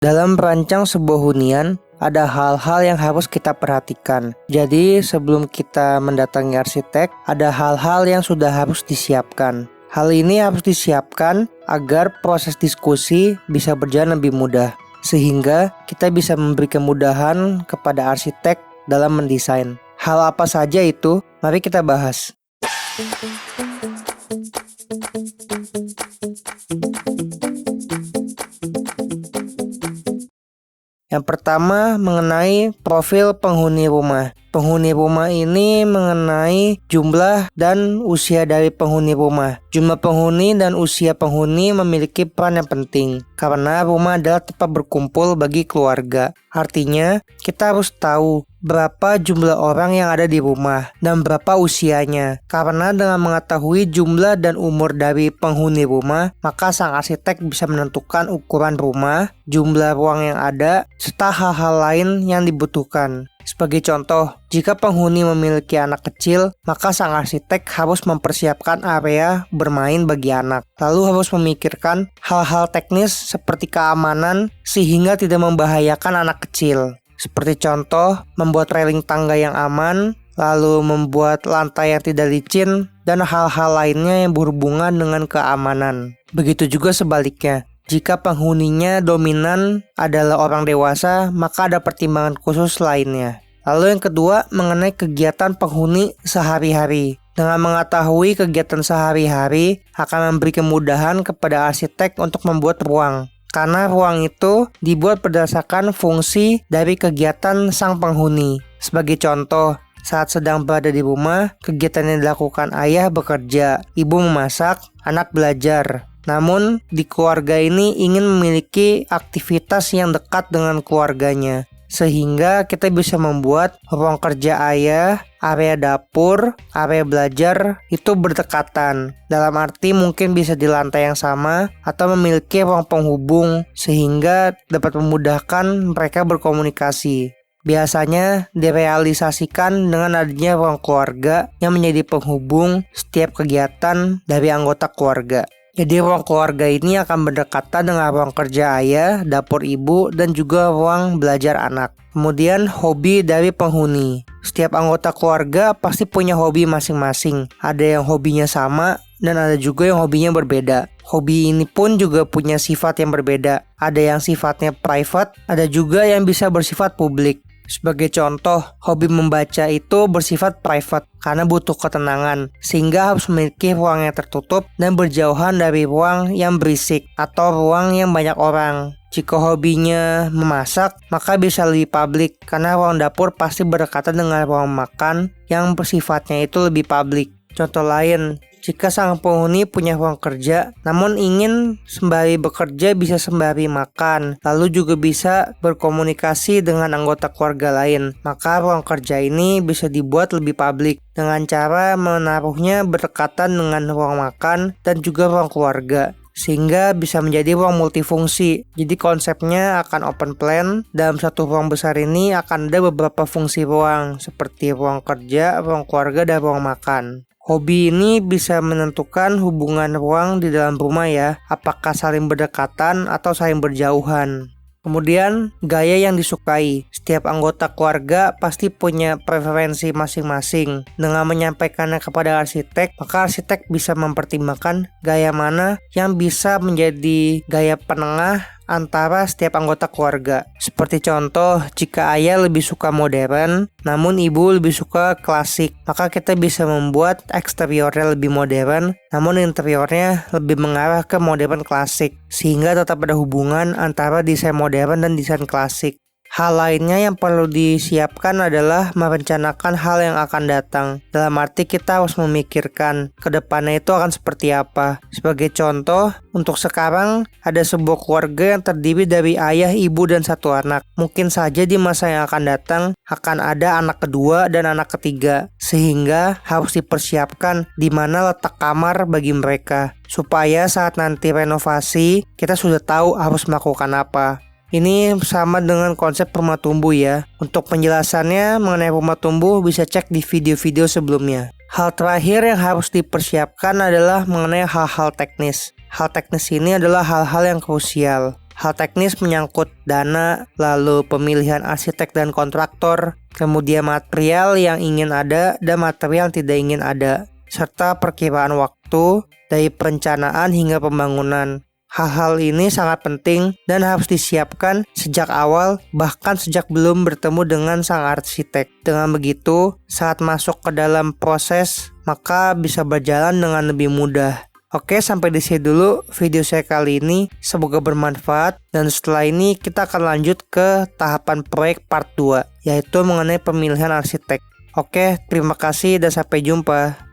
Dalam merancang sebuah hunian, ada hal-hal yang harus kita perhatikan. Jadi, sebelum kita mendatangi arsitek, ada hal-hal yang sudah harus disiapkan. Hal ini harus disiapkan agar proses diskusi bisa berjalan lebih mudah, sehingga kita bisa memberi kemudahan kepada arsitek dalam mendesain. Hal apa saja itu? Mari kita bahas. Yang pertama mengenai profil penghuni rumah. Penghuni rumah ini mengenai jumlah dan usia dari penghuni rumah. Jumlah penghuni dan usia penghuni memiliki peran yang penting karena rumah adalah tempat berkumpul bagi keluarga. Artinya, kita harus tahu berapa jumlah orang yang ada di rumah dan berapa usianya. Karena dengan mengetahui jumlah dan umur dari penghuni rumah, maka sang arsitek bisa menentukan ukuran rumah, jumlah ruang yang ada, serta hal-hal lain yang dibutuhkan. Sebagai contoh, jika penghuni memiliki anak kecil, maka sang arsitek harus mempersiapkan area bermain bagi anak. Lalu harus memikirkan hal-hal teknis seperti keamanan sehingga tidak membahayakan anak kecil. Seperti contoh, membuat railing tangga yang aman, lalu membuat lantai yang tidak licin, dan hal-hal lainnya yang berhubungan dengan keamanan. Begitu juga sebaliknya. Jika penghuninya dominan adalah orang dewasa, maka ada pertimbangan khusus lainnya. Lalu yang kedua, mengenai kegiatan penghuni sehari-hari. Dengan mengetahui kegiatan sehari-hari akan memberi kemudahan kepada arsitek untuk membuat ruang. Karena ruang itu dibuat berdasarkan fungsi dari kegiatan sang penghuni. Sebagai contoh, saat sedang berada di rumah, kegiatan yang dilakukan ayah bekerja, ibu memasak, anak belajar. Namun, di keluarga ini ingin memiliki aktivitas yang dekat dengan keluarganya. Sehingga kita bisa membuat ruang kerja ayah, area dapur, area belajar itu berdekatan. Dalam arti mungkin bisa di lantai yang sama atau memiliki ruang penghubung sehingga dapat memudahkan mereka berkomunikasi. Biasanya direalisasikan dengan adanya ruang keluarga yang menjadi penghubung setiap kegiatan dari anggota keluarga. Jadi ruang keluarga ini akan berdekatan dengan ruang kerja ayah, dapur ibu, dan juga ruang belajar anak. Kemudian hobi dari penghuni. Setiap anggota keluarga pasti punya hobi masing-masing. Ada yang hobinya sama dan ada juga yang hobinya berbeda. Hobi ini pun juga punya sifat yang berbeda. Ada yang sifatnya private, ada juga yang bisa bersifat publik. Sebagai contoh, hobi membaca itu bersifat private karena butuh ketenangan, sehingga harus memiliki ruang yang tertutup dan berjauhan dari ruang yang berisik atau ruang yang banyak orang. Jika hobinya memasak, maka bisa lebih publik karena ruang dapur pasti berdekatan dengan ruang makan yang bersifatnya itu lebih publik. Contoh lain, jika sang penghuni punya ruang kerja, namun ingin sembari bekerja bisa sembari makan, lalu juga bisa berkomunikasi dengan anggota keluarga lain, maka ruang kerja ini bisa dibuat lebih publik dengan cara menaruhnya berdekatan dengan ruang makan dan juga ruang keluarga. Sehingga bisa menjadi ruang multifungsi. Jadi konsepnya akan open plan. Dalam satu ruang besar ini akan ada beberapa fungsi ruang seperti ruang kerja, ruang keluarga, dan ruang makan. Hobi ini bisa menentukan hubungan ruang di dalam rumah ya, apakah saling berdekatan atau saling berjauhan. Kemudian, gaya yang disukai. Setiap anggota keluarga pasti punya preferensi masing-masing. Dengan menyampaikannya kepada arsitek, maka arsitek bisa mempertimbangkan gaya mana yang bisa menjadi gaya penengah antara setiap anggota keluarga. Seperti contoh, jika ayah lebih suka modern, namun ibu lebih suka klasik, maka kita bisa membuat eksteriornya lebih modern, namun interiornya lebih mengarah ke modern klasik, sehingga tetap ada hubungan antara desain modern dan desain klasik. Hal lainnya yang perlu disiapkan adalah merencanakan hal yang akan datang. Dalam arti kita harus memikirkan ke depannya itu akan seperti apa. Sebagai contoh, untuk sekarang ada sebuah keluarga yang terdiri dari ayah, ibu, dan satu anak. Mungkin saja di masa yang akan datang akan ada anak kedua dan anak ketiga. Sehingga harus dipersiapkan di mana letak kamar bagi mereka. Supaya saat nanti renovasi, kita sudah tahu harus melakukan apa. Ini sama dengan konsep rumah tumbuh ya. Untuk penjelasannya mengenai rumah tumbuh bisa cek di video-video sebelumnya. Hal terakhir yang harus dipersiapkan adalah mengenai hal-hal teknis. Hal teknis ini adalah hal-hal yang krusial. Hal teknis menyangkut dana, lalu pemilihan arsitek dan kontraktor, kemudian material yang ingin ada dan material yang tidak ingin ada, serta perkiraan waktu dari perencanaan hingga pembangunan. Hal-hal ini sangat penting dan harus disiapkan sejak awal, bahkan sejak belum bertemu dengan sang arsitek. Dengan begitu, saat masuk ke dalam proses, maka bisa berjalan dengan lebih mudah. Oke, sampai di sini dulu video saya kali ini. Semoga bermanfaat, dan setelah ini kita akan lanjut ke tahapan proyek part 2, yaitu mengenai pemilihan arsitek. Oke, terima kasih dan sampai jumpa.